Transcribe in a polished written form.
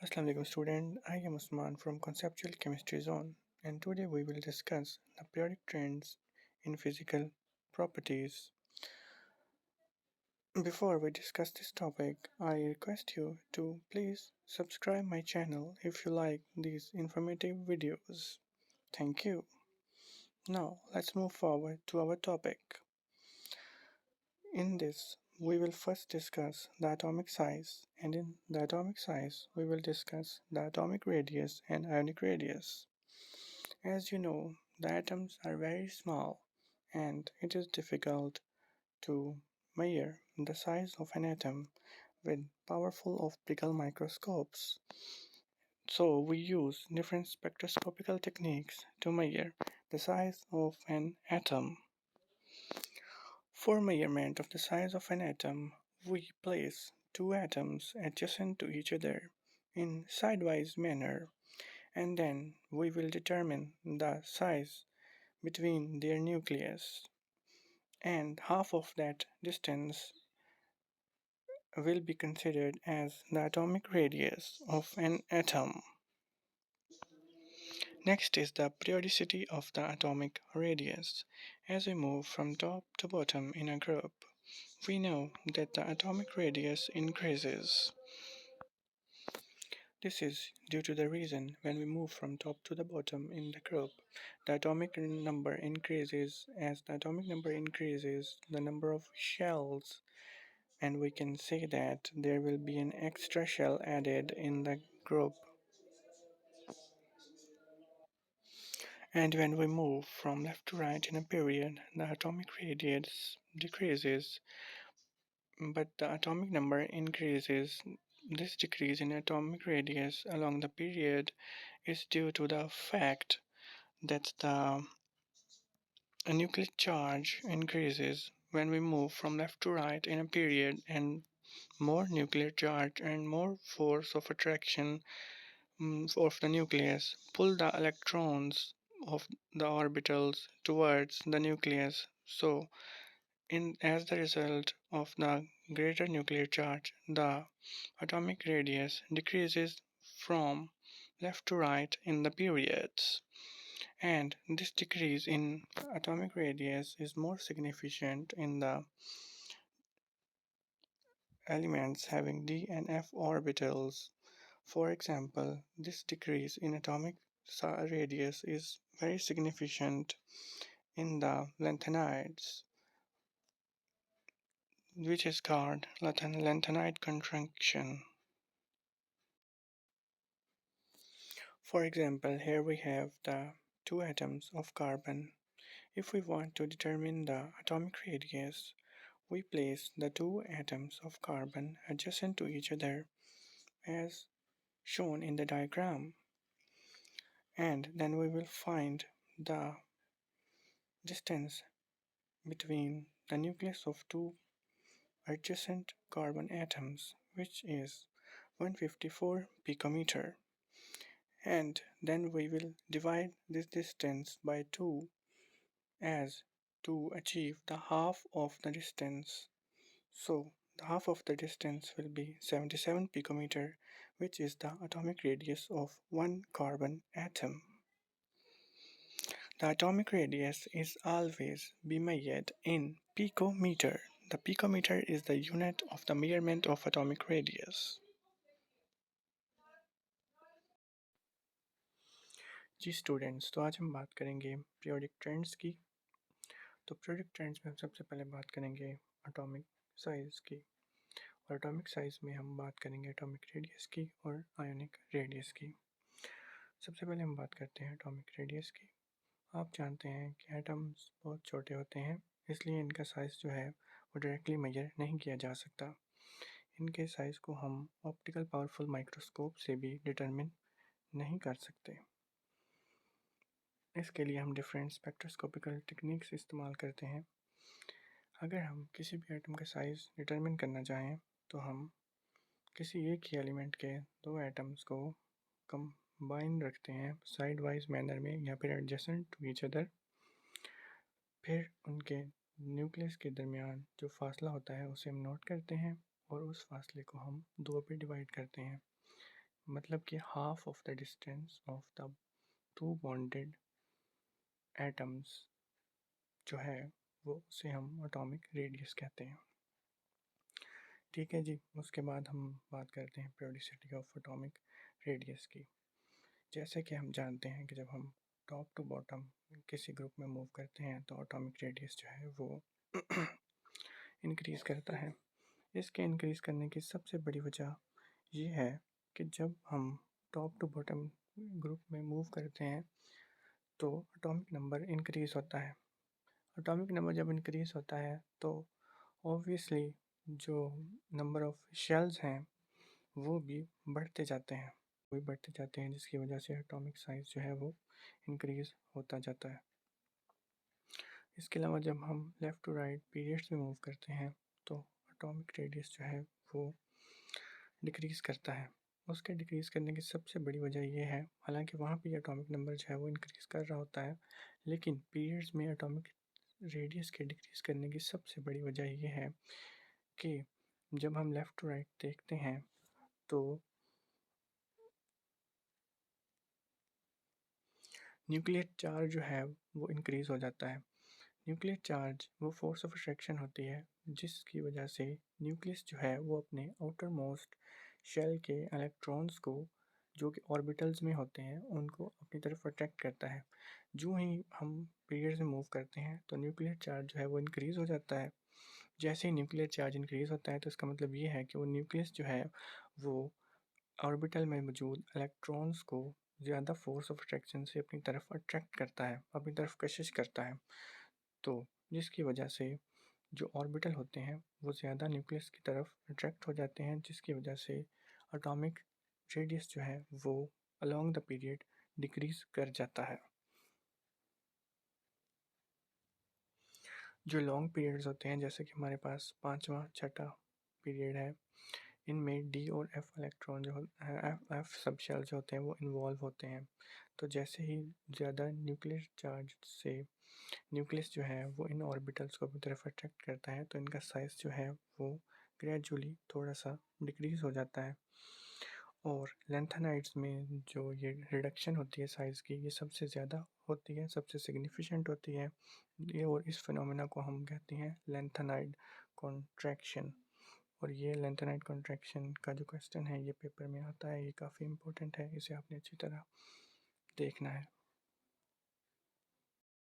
Assalamualaikum student, I am Usman from Conceptual Chemistry Zone and today we will discuss the periodic trends in physical properties. Before we discuss this topic, I request you to please subscribe my channel if you like these informative videos. Thank you. Now let's move forward to our topic. In this, we will first discuss the atomic size, and in the atomic size, we will discuss the atomic radius and ionic radius. As you know, the atoms are very small and it is difficult to measure the size of an atom with powerful optical microscopes. So we use different spectroscopical techniques to measure the size of an atom. For measurement of the size of an atom, we place two atoms adjacent to each other in sidewise manner, and then we will determine the size between their nucleus, and half of that distance will be considered as the atomic radius of an atom. Next is the periodicity of the atomic radius. As we move from top to bottom in a group, we know that the atomic radius increases. This is due to the reason when we move from top to the bottom in the group, the atomic number increases. As the atomic number increases, the number of shells, and we can say that there will be an extra shell added in the group. And when we move from left to right in a period, the atomic radius decreases, but the atomic number increases. This decrease in atomic radius along the period is due to the fact that the nuclear charge increases when we move from left to right in a period, and more nuclear charge and more force of attraction of the nucleus pull the electrons of the orbitals towards the nucleus. So, as the result of the greater nuclear charge, the atomic radius decreases from left to right in the periods. And this decrease in atomic radius is more significant in the elements having d and f orbitals. For example, this decrease in atomic radius is very significant in the lanthanides, which is called lanthanide contraction. For example, here we have the two atoms of carbon. If we want to determine the atomic radius, we place the two atoms of carbon adjacent to each other as shown in the diagram, and then we will find the distance between the nucleus of two adjacent carbon atoms, which is 154 picometer, and then we will divide this distance by 2 as to achieve the half of the distance. So the half of the distance will be 77 picometer, which is the atomic radius of one carbon atom. The atomic radius is always be measured in picometer. The picometer is the unit of the measurement of atomic radius. जी students, तो आज हम बात करेंगे periodic trends की। तो periodic trends में हम सबसे पहले बात करेंगे एटॉमिक साइज़ की, और एटॉमिक साइज़ में हम बात करेंगे एटॉमिक रेडियस की और आयोनिक रेडियस की। सबसे पहले हम बात करते हैं एटॉमिक रेडियस की। आप जानते हैं कि एटम्स बहुत छोटे होते हैं, इसलिए इनका साइज़ जो है वो डायरेक्टली मेजर नहीं किया जा सकता। इनके साइज़ को हम ऑप्टिकल पावरफुल माइक्रोस्कोप से भी डिटरमिन नहीं कर सकते। इसके लिए हम डिफरेंट स्पेक्ट्रोस्कोपिकल टेक्निक्स इस्तेमाल करते हैं। अगर हम किसी भी एटम का साइज़ डिटरमिन करना चाहें तो हम किसी एक ही एलिमेंट के दो एटम्स को कंबाइन रखते हैं साइड वाइज मैनर में या फिर एडजेसेंट टू ईच अदर। फिर उनके न्यूक्लियस के दरमियान जो फासला होता है उसे हम नोट करते हैं और उस फासले को हम दो पे डिवाइड करते हैं। मतलब कि half of the distance of the two bonded atoms जो है वो उसे हम एटॉमिक रेडियस कहते हैं। ठीक है जी, उसके बाद हम बात करते हैं पीरियोडिसिटी ऑफ एटॉमिक रेडियस की। जैसे कि हम जानते हैं कि जब हम टॉप टू बॉटम किसी ग्रुप में मूव करते हैं तो एटॉमिक रेडियस जो है वो इंक्रीज़ करता है। इसके इंक्रीज़ करने की सबसे बड़ी वजह ये है कि जब हम टॉप टू बॉटम ग्रुप में मूव करते हैं तो एटॉमिक नंबर इंक्रीज़ होता है। एटॉमिक नंबर जब इंक्रीज़ होता है तो ऑब्वियसली जो नंबर ऑफ शेल्स हैं वो भी बढ़ते जाते हैं, जिसकी वजह से एटॉमिक साइज़ जो है वो इंक्रीज़ होता जाता है। इसके अलावा जब हम लेफ़्ट टू राइट पीरियड्स में मूव करते हैं तो एटॉमिक रेडियस जो है वो डिक्रीज़ करता है। उसके डिक्रीज़ करने की सबसे बड़ी वजह ये है, हालांकि वहाँ भी एटॉमिक नंबर जो है वो इंक्रीज़ कर रहा होता है, लेकिन पीरियड्स में एटॉमिक रेडियस के डिक्रीज़ करने की सबसे बड़ी वजह ये है कि जब हम लेफ़्ट टू राइट देखते हैं तो न्यूक्लियर चार्ज जो है वो इंक्रीज़ हो जाता है। न्यूक्लियर चार्ज वो फोर्स ऑफ अट्रैक्शन होती है जिसकी वजह से न्यूक्लियस जो है वो अपने आउटर मोस्ट शेल के इलेक्ट्रॉन्स को जो कि ऑर्बिटल्स में होते हैं उनको अपनी तरफ अट्रैक्ट करता है। जो ही हम पीरियड्स में मूव करते हैं तो न्यूक्लियर चार्ज जो है वो इंक्रीज़ हो जाता है। जैसे ही न्यूक्लियर चार्ज इंक्रीज़ होता है तो इसका मतलब ये है कि वो न्यूक्लियस जो है वो ऑर्बिटल में मौजूद इलेक्ट्रॉन्स को ज़्यादा फोर्स ऑफ अट्रैक्शन से अपनी तरफ अट्रैक्ट करता है, अपनी तरफ कशिश करता है। तो जिसकी वजह से जो ऑर्बिटल होते हैं वो ज़्यादा न्यूक्लियस की तरफ अट्रैक्ट हो जाते हैं, जिसकी वजह से एटॉमिक रेडियस जो है वो अलोंग द पीरियड डिक्रीज़ कर जाता है। जो लॉन्ग पीरियड्स होते हैं जैसे कि हमारे पास पाँचवा छठा पीरियड है, इनमें डी और एफ इलेक्ट्रॉन जो एफ सब शेल जो होते हैं वो इन्वॉल्व होते हैं। तो जैसे ही ज़्यादा न्यूक्लियर चार्ज से न्यूक्लियस जो है वो इन ऑर्बिटल्स को अपनी तरफ अट्रैक्ट करता है तो इनका साइज़ जो है वो ग्रेजुअली थोड़ा सा डिक्रीज़ हो जाता है। और लैंथेनाइड्स में जो ये रिडक्शन होती है साइज़ की, ये सबसे ज़्यादा होती है, सबसे सिग्निफिकेंट होती है ये, और इस फिनोमेना को हम कहते हैं लैंथेनाइड कॉन्ट्रैक्शन। और ये लैंथेनाइड कॉन्ट्रैक्शन का जो क्वेश्चन है ये पेपर में आता है, ये काफ़ी इंपॉर्टेंट है, इसे आपने अच्छी तरह देखना है।